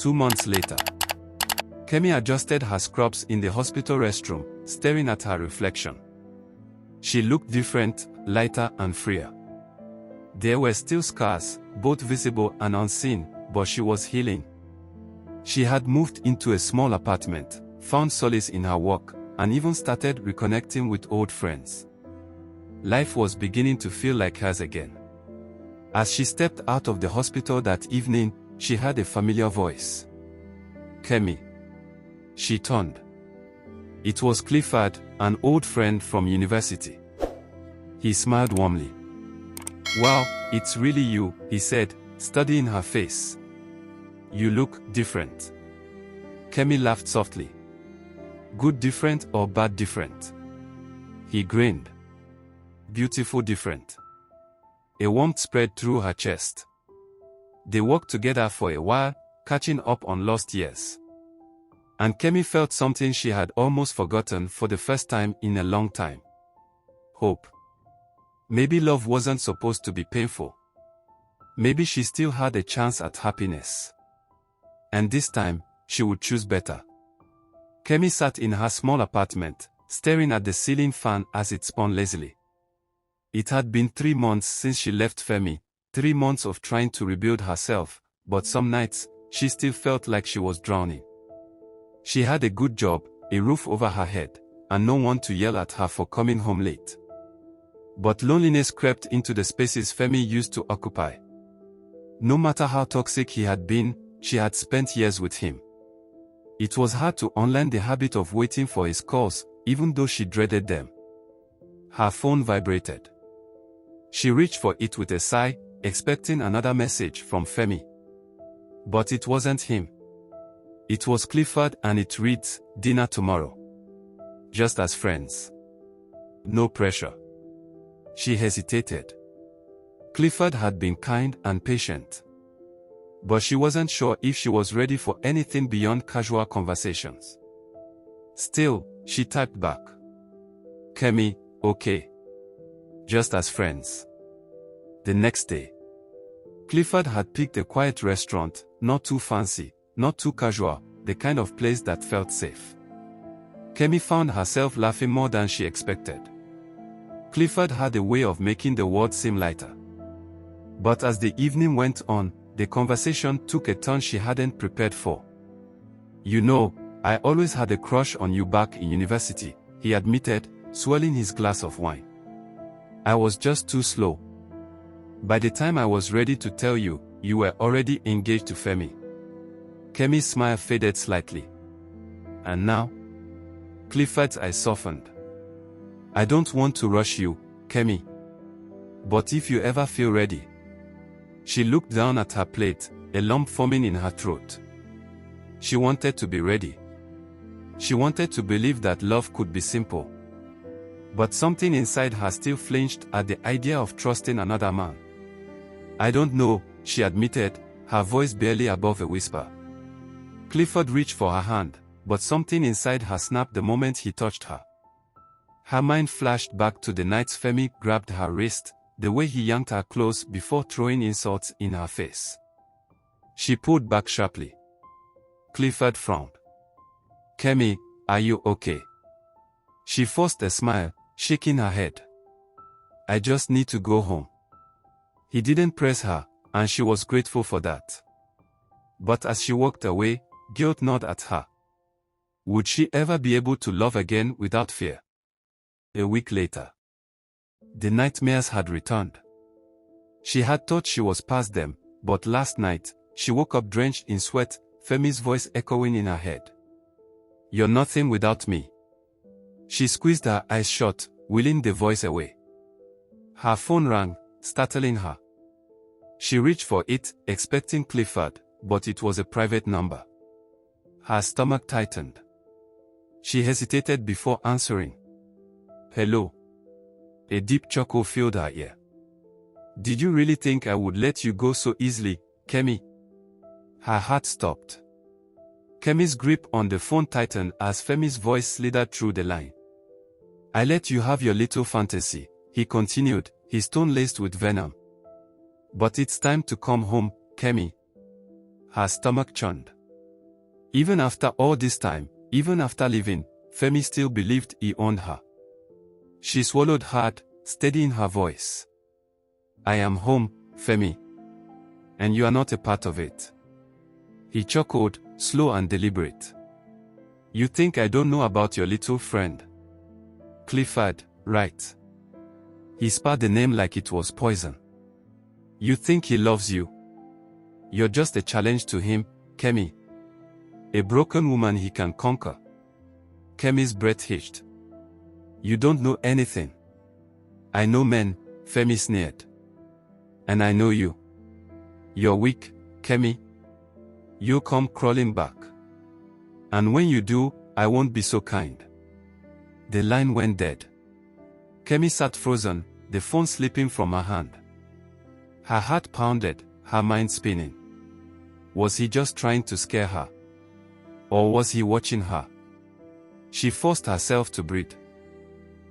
2 months later. Kemi adjusted her scrubs in the hospital restroom, staring at her reflection. She looked different, lighter and freer. There were still scars, both visible and unseen, but she was healing. She had moved into a small apartment, found solace in her work, and even started reconnecting with old friends. Life was beginning to feel like hers again. As she stepped out of the hospital that evening, she heard a familiar voice. "Kemi." She turned. It was Clifford, an old friend from university. He smiled warmly. "Wow, it's really you," he said, studying her face. "You look different." Kemi laughed softly. "Good different or bad different?" He grinned. "Beautiful different." A warmth spread through her chest. They walked together for a while, catching up on lost years. And Kemi felt something she had almost forgotten for the first time in a long time. Hope. Maybe love wasn't supposed to be painful. Maybe she still had a chance at happiness. And this time, she would choose better. Kemi sat in her small apartment, staring at the ceiling fan as it spun lazily. It had been 3 months since she left Femi, 3 months of trying to rebuild herself, but some nights, she still felt like she was drowning. She had a good job, a roof over her head, and no one to yell at her for coming home late. But loneliness crept into the spaces Femi used to occupy. No matter how toxic he had been, she had spent years with him. It was hard to unlearn the habit of waiting for his calls, even though she dreaded them. Her phone vibrated. She reached for it with a sigh, expecting another message from Femi. But it wasn't him. It was Clifford, and it reads, "Dinner tomorrow. Just as friends. No pressure." She hesitated. Clifford had been kind and patient. But she wasn't sure if she was ready for anything beyond casual conversations. Still, she typed back. "Kemi, okay. Just as friends." The next day, Clifford had picked a quiet restaurant, not too fancy, not too casual, the kind of place that felt safe. Kemi found herself laughing more than she expected. Clifford had a way of making the world seem lighter. But as the evening went on, the conversation took a turn she hadn't prepared for. "You know, I always had a crush on you back in university," he admitted, swirling his glass of wine. "I was just too slow. By the time I was ready to tell you, you were already engaged to Femi." Kemi's smile faded slightly. "And now?" Clifford's eyes softened. "I don't want to rush you, Kemi. But if you ever feel ready." She looked down at her plate, a lump forming in her throat. She wanted to be ready. She wanted to believe that love could be simple. But something inside her still flinched at the idea of trusting another man. "I don't know," she admitted, her voice barely above a whisper. Clifford reached for her hand, but something inside her snapped the moment he touched her. Her mind flashed back to the nights Femi grabbed her wrist, the way he yanked her close before throwing insults in her face. She pulled back sharply. Clifford frowned. "Kemi, are you okay?" She forced a smile, shaking her head. "I just need to go home." He didn't press her, and she was grateful for that. But as she walked away, guilt gnawed at her. Would she ever be able to love again without fear? A week later, the nightmares had returned. She had thought she was past them, but last night, she woke up drenched in sweat, Femi's voice echoing in her head. "You're nothing without me." She squeezed her eyes shut, wheeling the voice away. Her phone rang, startling her. She reached for it, expecting Clifford, but it was a private number. Her stomach tightened. She hesitated before answering. "Hello." A deep chuckle filled her ear. "Did you really think I would let you go so easily, Kemi?" Her heart stopped. Kemi's grip on the phone tightened as Femi's voice slithered through the line. "I let you have your little fantasy," he continued, his tone laced with venom. "But it's time to come home, Kemi." Her stomach churned. Even after all this time, even after leaving, Femi still believed he owned her. She swallowed hard, steadying her voice. I am home, Femi. And you are not a part of it. He chuckled, slow and deliberate. You think I don't know about your little friend? Clifford, right? He spat the name like it was poison. You think he loves you? You're just a challenge to him, Kemi. A broken woman he can conquer. Kemi's breath hitched. You don't know anything. I know men, Femi sneered. And I know you. You're weak, Kemi. You'll come crawling back. And when you do, I won't be so kind. The line went dead. Kemi sat frozen, the phone slipping from her hand. Her heart pounded, her mind spinning. Was he just trying to scare her? Or was he watching her? She forced herself to breathe.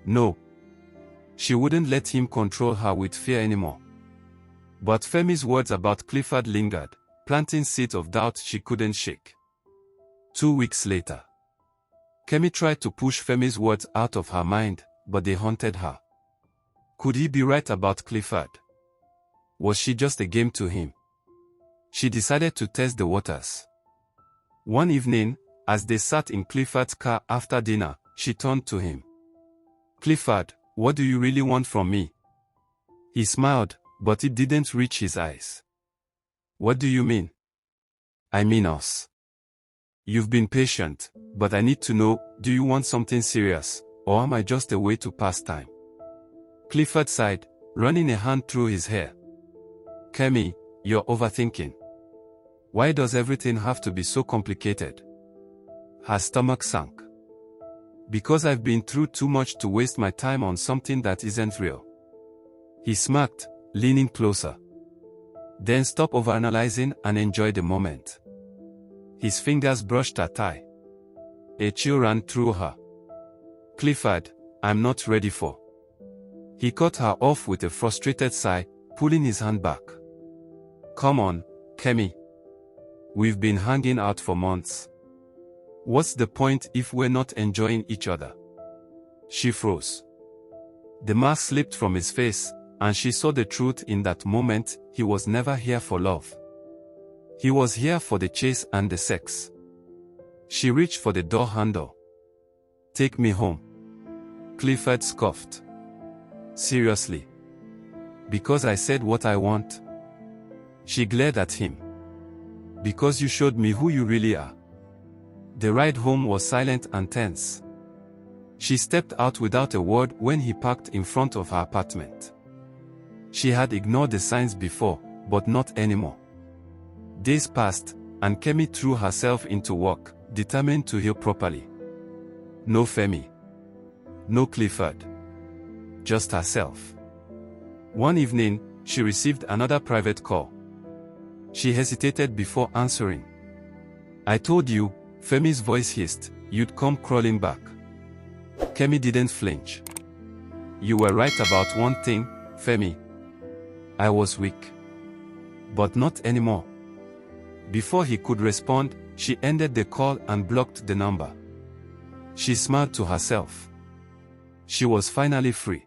No. She wouldn't let him control her with fear anymore. But Femi's words about Clifford lingered, planting seeds of doubt she couldn't shake. 2 weeks later. Kemi tried to push Femi's words out of her mind, but they haunted her. Could he be right about Clifford? Was she just a game to him? She decided to test the waters. One evening, as they sat in Clifford's car after dinner, she turned to him. Clifford, what do you really want from me? He smiled, but it didn't reach his eyes. What do you mean? I mean us. You've been patient, but I need to know, do you want something serious, or am I just a way to pass time? Clifford sighed, running a hand through his hair. Kemi, you're overthinking. Why does everything have to be so complicated? Her stomach sank. Because I've been through too much to waste my time on something that isn't real. He smirked, leaning closer. Then stop overanalyzing and enjoy the moment. His fingers brushed her thigh. A chill ran through her. Clifford, I'm not ready for. He cut her off with a frustrated sigh, pulling his hand back. Come on, Kemi. We've been hanging out for months. What's the point if we're not enjoying each other? She froze. The mask slipped from his face, and she saw the truth in that moment. He was never here for love. He was here for the chase and the sex. She reached for the door handle. Take me home. Clifford scoffed. Seriously? Because I said what I want? She glared at him. Because you showed me who you really are. The ride home was silent and tense. She stepped out without a word when he parked in front of her apartment. She had ignored the signs before, but not anymore. Days passed, and Kemi threw herself into work, determined to heal properly. No Femi. No Clifford. Just herself. One evening, she received another private call. She hesitated before answering. I told you, Femi's voice hissed, you'd come crawling back. Kemi didn't flinch. You were right about one thing, Femi. I was weak. But not anymore. Before he could respond, she ended the call and blocked the number. She smiled to herself. She was finally free.